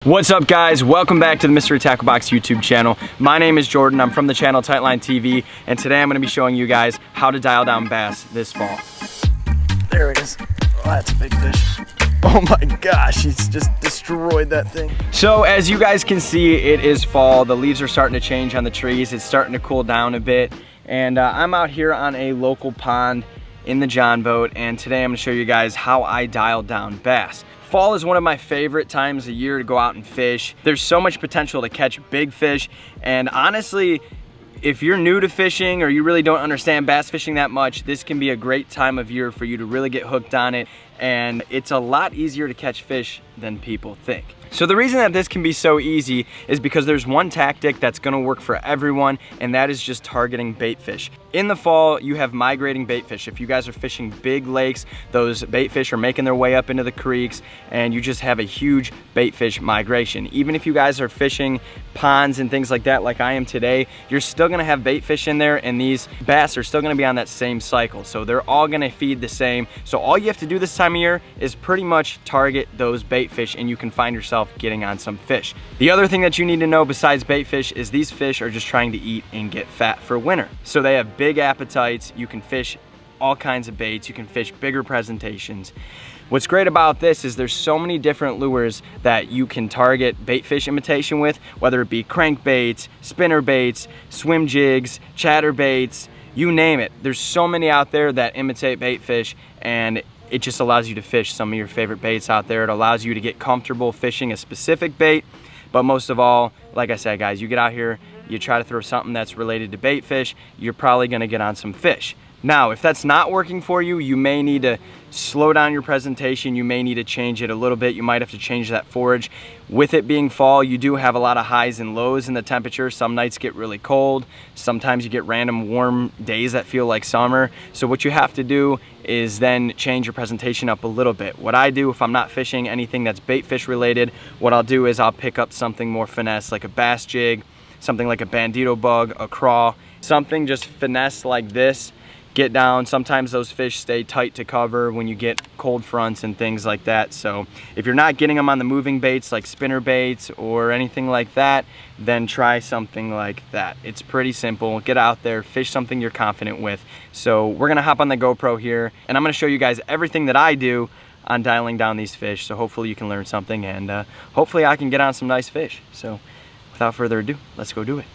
What's up guys, welcome back to the 𝗦cie𝗰𝗶𝗹 YouTube channel. My name is Jordan, I'm from the channel TightlineTV, and today I'm going to be showing you guys how to dial down bass this fall. There it is. Oh, that's a big fish. Oh my gosh, he's just destroyed that thing. So as you guys can see, it is fall. The leaves are starting to change on the trees. It's starting to cool down a bit. And I'm out here on a local pond in the John boat, and today I'm going to show you guys how I dial down bass. Fall is one of my favorite times of year to go out and fish. There's so much potential to catch big fish, and honestly, if you're new to fishing or you really don't understand bass fishing that much, this can be a great time of year for you to really get hooked on it, and it's a lot easier to catch fish than people think. So the reason that this can be so easy is because there's one tactic that's gonna work for everyone, and that is just targeting bait fish. In the fall, you have migrating bait fish. If you guys are fishing big lakes, those bait fish are making their way up into the creeks, and you just have a huge bait fish migration. Even if you guys are fishing ponds and things like that, like I am today, you're still gonna have bait fish in there, and these bass are still gonna be on that same cycle. So they're all gonna feed the same. So all you have to do this time of year is pretty much target those bait fish, and you can find yourself getting on some fish. The other thing that you need to know besides bait fish is these fish are just trying to eat and get fat for winter. So they have big appetites. You can fish all kinds of baits. You can fish bigger presentations. What's great about this is there's so many different lures that you can target bait fish imitation with, whether it be crankbaits, spinnerbaits, swim jigs, chatterbaits, you name it. There's so many out there that imitate bait fish, and it just allows you to fish some of your favorite baits out there. It allows you to get comfortable fishing a specific bait, but most of all, like I said guys, you get out here, you try to throw something that's related to bait fish, you're probably gonna get on some fish. Now, if that's not working for you, you may need to slow down your presentation. You may need to change it a little bit. You might have to change that forage. With it being fall, you do have a lot of highs and lows in the temperature. Some nights get really cold. Sometimes you get random warm days that feel like summer. So what you have to do is then change your presentation up a little bit. What I do if I'm not fishing anything that's bait fish related, what I'll do is I'll pick up something more finesse, like a bass jig, something like a bandito bug, a craw, something just finesse like this. Get down. Sometimes those fish stay tight to cover when you get cold fronts and things like that. So if you're not getting them on the moving baits like spinner baits or anything like that, then try something like that. It's pretty simple. Get out there, fish something you're confident with. So we're gonna hop on the GoPro here, and I'm gonna show you guys everything that I do on dialing down these fish. So hopefully you can learn something, and hopefully I can get on some nice fish. So without further ado, let's go do it.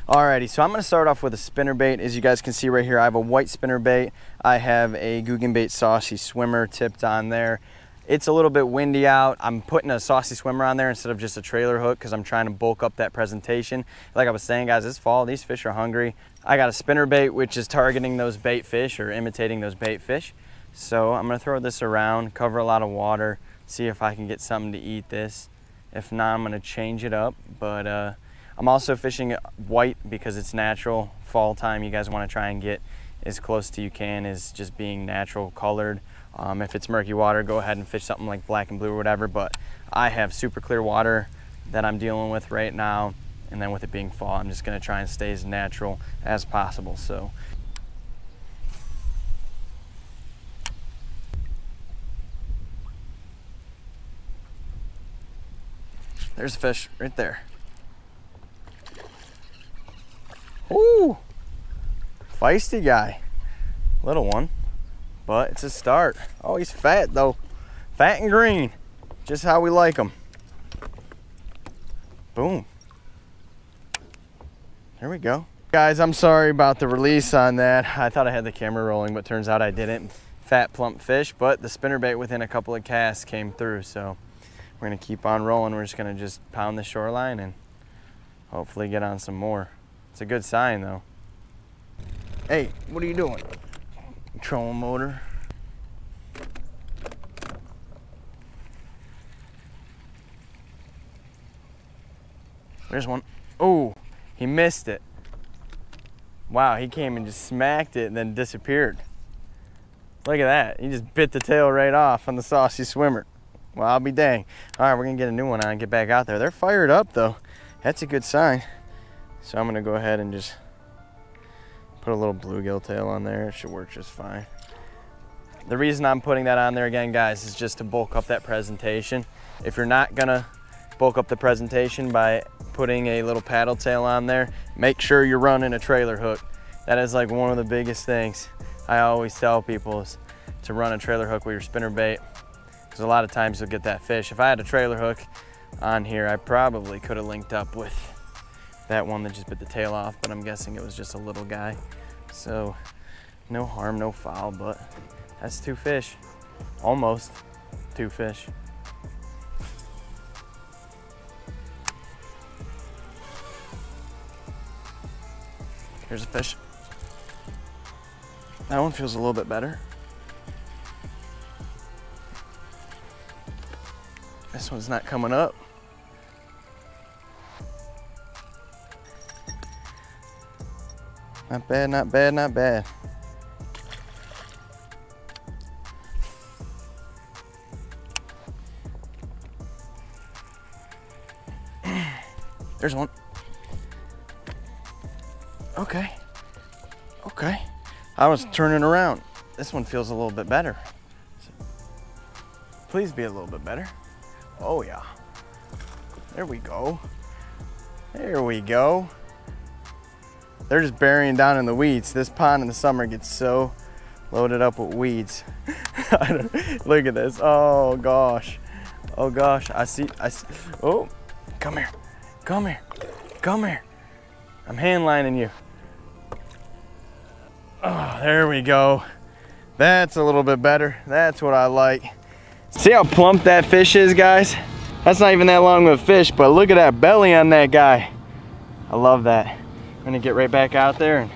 Alrighty, so I'm going to start off with a spinnerbait. As you guys can see right here, I have a white spinnerbait. I have a 𝗙ecie 𝗙𝗹𝗶𝗹 tipped on there. It's a little bit windy out. I'm putting a 𝗙cie𝗰𝗶𝗹 on there instead of just a trailer hook because I'm trying to bulk up that presentation. Like I was saying guys, this fall, these fish are hungry. I got a spinnerbait which is targeting those bait fish or imitating those bait fish. So I'm going to throw this around, cover a lot of water, see if I can get something to eat this. If not, I'm going to change it up, but I'm also fishing white because it's natural. Fall time, you guys want to try and get as close to you can as just being natural colored. If it's murky water, go ahead and fish something like black and blue or whatever, but I have super clear water that I'm dealing with right now, and then with it being fall, I'm just going to try and stay as natural as possible. So there's a fish right there. Ooh, feisty guy. Little one, but it's a start. Oh, he's fat though. Fat and green. Just how we like them. Boom. There we go. Guys, I'm sorry about the release on that. I thought I had the camera rolling, but turns out I didn't. Fat, plump fish, but the spinnerbait within a couple of casts came through, so we're gonna keep on rolling. We're just gonna pound the shoreline and hopefully get on some more. It's a good sign though. Hey, what are you doing? Trolling motor. There's one. Oh, he missed it. Wow, he came and just smacked it and then disappeared. Look at that. He just bit the tail right off on the 𝗙cie𝗰𝗶𝗹. Well, I'll be dang. All right, we're gonna get a new one on and get back out there. They're fired up though. That's a good sign. So I'm gonna go ahead and just put a little bluegill tail on there. It should work just fine. The reason I'm putting that on there again, guys, is just to bulk up that presentation. If you're not gonna bulk up the presentation by putting a little paddle tail on there. Make sure you're running a trailer hook. That is like one of the biggest things I always tell people, is to run a trailer hook with your spinnerbait, because a lot of times you'll get that fish. If I had a trailer hook on here, I probably could have linked up with that one that just bit the tail off, but I'm guessing it was just a little guy. So no harm, no foul, but that's 2 fish, almost 2 fish. Here's a fish. That one feels a little bit better. This one's not coming up. Not bad, not bad, not bad. There's one. Okay. Okay. I was turning around. This one feels a little bit better. Please be a little bit better. Oh yeah. There we go. There we go. They're just burying down in the weeds. This pond in the summer gets so loaded up with weeds. Look at this. Oh gosh. Oh gosh. I see. Oh, come here. Come here. Come here. I'm hand lining you. Oh, there we go. That's a little bit better. That's what I like. See how plump that fish is, guys? That's not even that long of a fish, but look at that belly on that guy. I love that. I'm gonna get right back out there and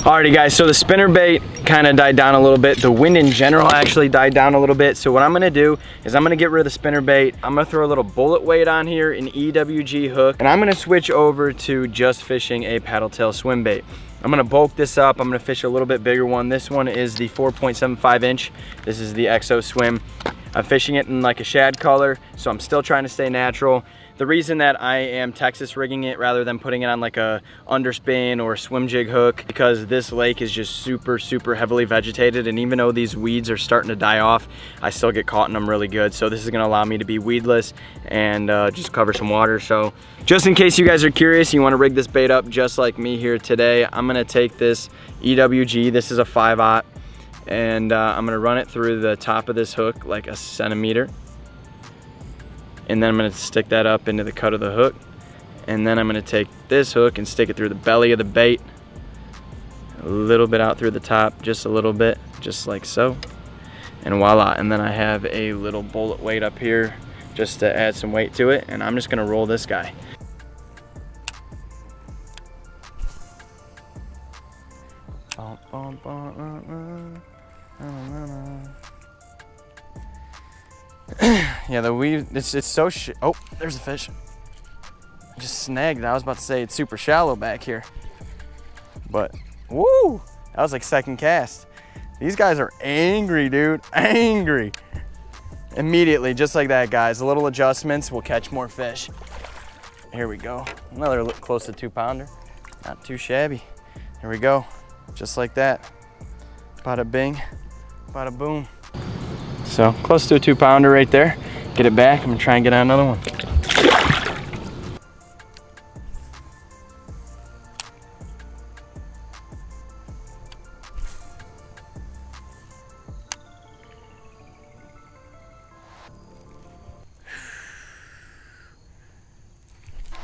alrighty guys, so the spinnerbait kind of died down a little bit. The wind in general actually died down a little bit. So what I'm gonna do is I'm gonna get rid of the spinnerbait. I'm gonna throw a little bullet weight on here, an EWG hook, and I'm gonna switch over to just fishing a paddle tail swim bait. I'm gonna bulk this up. I'm gonna fish a little bit bigger one. This one is the 4.75 inch. This is the XO Swim. I'm fishing it in like a shad color, so I'm still trying to stay natural. The reason that I am Texas rigging it rather than putting it on like a underspin or a swim jig hook, because this lake is just super heavily vegetated, and even though these weeds are starting to die off, I still get caught in them really good. So this is gonna allow me to be weedless and just cover some water. So just in case you guys are curious, you wanna rig this bait up just like me here today, I'm gonna take this EWG, this is a 5/0, and I'm gonna run it through the top of this hook like a centimeter. And then I'm gonna stick that up into the cut of the hook. And then I'm gonna take this hook and stick it through the belly of the bait. A little bit out through the top, just a little bit, just like so. And voila, and then I have a little bullet weight up here just to add some weight to it. And I'm just gonna roll this guy. Yeah, the weed, it's so oh, there's a fish. I just snagged it. I was about to say it's super shallow back here. But, woo, that was like second cast. These guys are angry, dude, angry. Immediately, just like that, guys. A little adjustments will catch more fish. Here we go. Another close to 2-pounder. Not too shabby. Here we go. Just like that. Bada bing, bada boom. So close to a 2-pounder right there. Get it back. I'm gonna try and get on another one.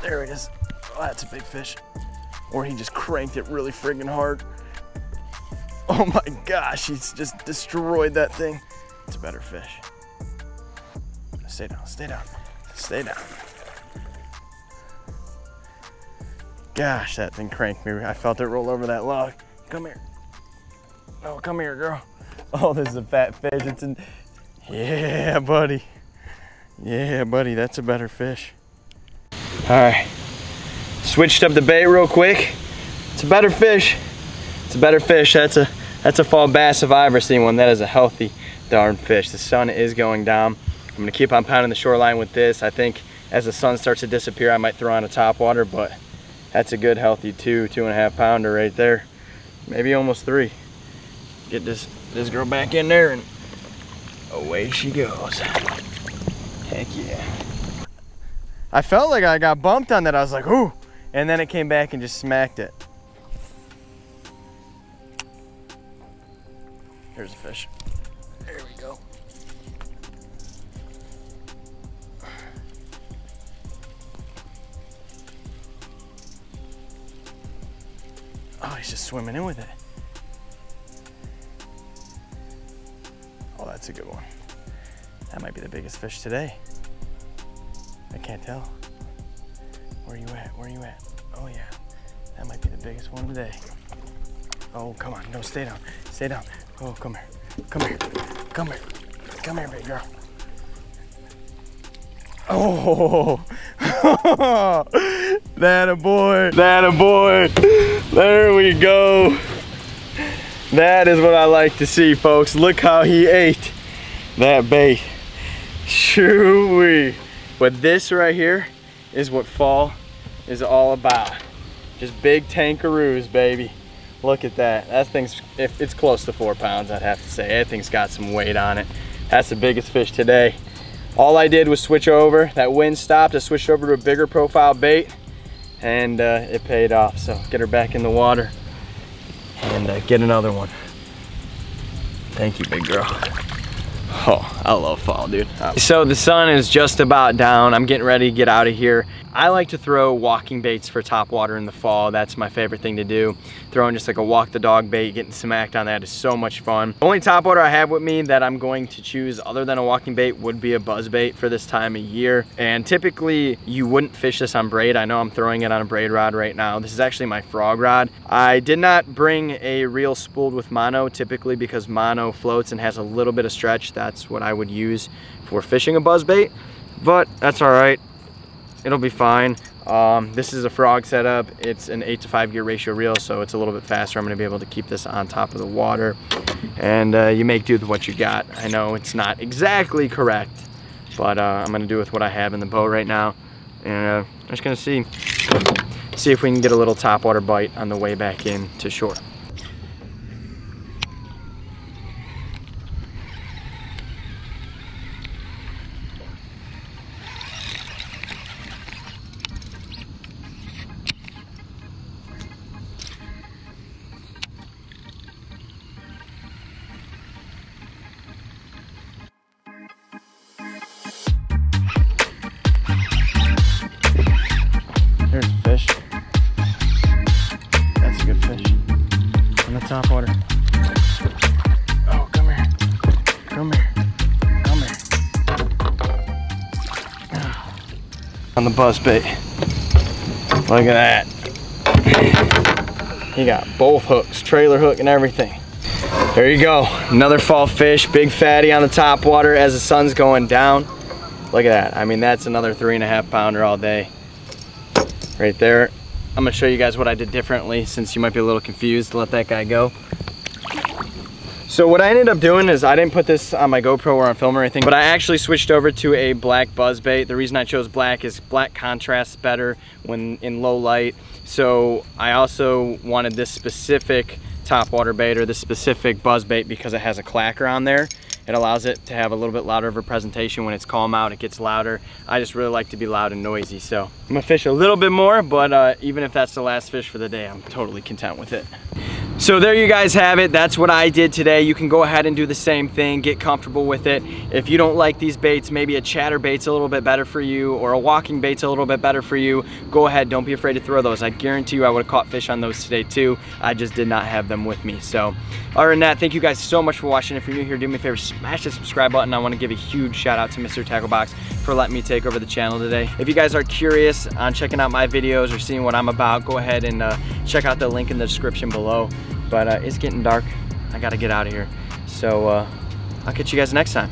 There it is. Oh, that's a big fish. Or he just cranked it really friggin' hard. Oh my gosh, he's just destroyed that thing. It's a better fish. Stay down, stay down, stay down. Gosh, that thing cranked me. I felt it roll over that log. Come here. Oh, come here, girl. Oh, this is a fat fish. It's in. Yeah, buddy. Yeah, buddy, that's a better fish. All right, switched up the bait real quick. It's a better fish. It's a better fish. That's a fall bass if I ever seen one. That is a healthy darn fish. The sun is going down. I'm gonna keep on pounding the shoreline with this. I think as the sun starts to disappear, I might throw on a top water, but that's a good healthy 2.5 pounder right there. Maybe almost 3. Get this girl back in there and away she goes. Heck yeah. I felt like I got bumped on that. I was like, ooh. And then it came back and just smacked it. Here's a fish. There we go. Oh, he's just swimming in with it. Oh, that's a good one. That might be the biggest fish today. I can't tell. Where are you at? Where are you at? Oh yeah, that might be the biggest one today. Oh, come on, no, stay down, stay down. Oh, come here, come here, come here, come here, big girl. Oh, that a boy, that a boy. There we go. That is what I like to see, folks. Look how he ate that bait. Shoo-wee. But this right here is what fall is all about. Just big tankaroos, baby. Look at that. That thing's, if it's close to 4 pounds, I'd have to say. That thing's got some weight on it. That's the biggest fish today. All I did was switch over. That wind stopped. I switched over to a bigger profile bait, and it paid off. So get her back in the water and get another one. Thank you, big girl. Oh, I love fall, dude. So the sun is just about down. I'm getting ready to get out of here. I like to throw walking baits for topwater in the fall. That's my favorite thing to do. Throwing just like a walk the dog bait, getting smacked on that is so much fun. The only topwater I have with me that I'm going to choose other than a walking bait would be a buzz bait for this time of year. And typically you wouldn't fish this on braid. I know I'm throwing it on a braid rod right now. This is actually my frog rod. I did not bring a reel spooled with mono, typically because mono floats and has a little bit of stretch. That's what I would use for fishing a buzz bait, but that's all right. It'll be fine. This is a frog setup. It's an 8-to-5 gear ratio reel, so it's a little bit faster. I'm gonna be able to keep this on top of the water, and you make do with what you got. I know it's not exactly correct, but I'm gonna do with what I have in the boat right now, and I'm just gonna see if we can get a little topwater bite on the way back in to shore. There's a fish. That's a good fish. On the top water. Oh, come here. Come here. Come here. On the buzz bait. Look at that. He got both hooks, trailer hook and everything. There you go. Another fall fish, big fatty on the top water as the sun's going down. Look at that. I mean, that's another 3.5 pounder all day. Right there. I'm gonna show you guys what I did differently since you might be a little confused. Let that guy go. So what I ended up doing is I didn't put this on my GoPro or on film or anything, but I actually switched over to a black buzz bait. The reason I chose black is black contrasts better when in low light. So I also wanted this specific topwater bait or this specific buzz bait because it has a clacker on there. It allows it to have a little bit louder of a presentation. When it's calm out, it gets louder. I just really like to be loud and noisy. So I'm gonna fish a little bit more, but even if that's the last fish for the day, I'm totally content with it. So there you guys have it. That's what I did today. You can go ahead and do the same thing, get comfortable with it. If you don't like these baits, maybe a chatter bait's a little bit better for you or a walking bait's a little bit better for you, go ahead, don't be afraid to throw those. I guarantee you I would have caught fish on those today too. I just did not have them with me. So other than that, thank you guys so much for watching. If you're new here, do me a favor, smash the subscribe button. I want to give a huge shout out to Mr. Tackle Box for letting me take over the channel today. If you guys are curious on checking out my videos or seeing what I'm about, go ahead and check out the link in the description below. But it's getting dark. I gotta get out of here. So I'll catch you guys next time.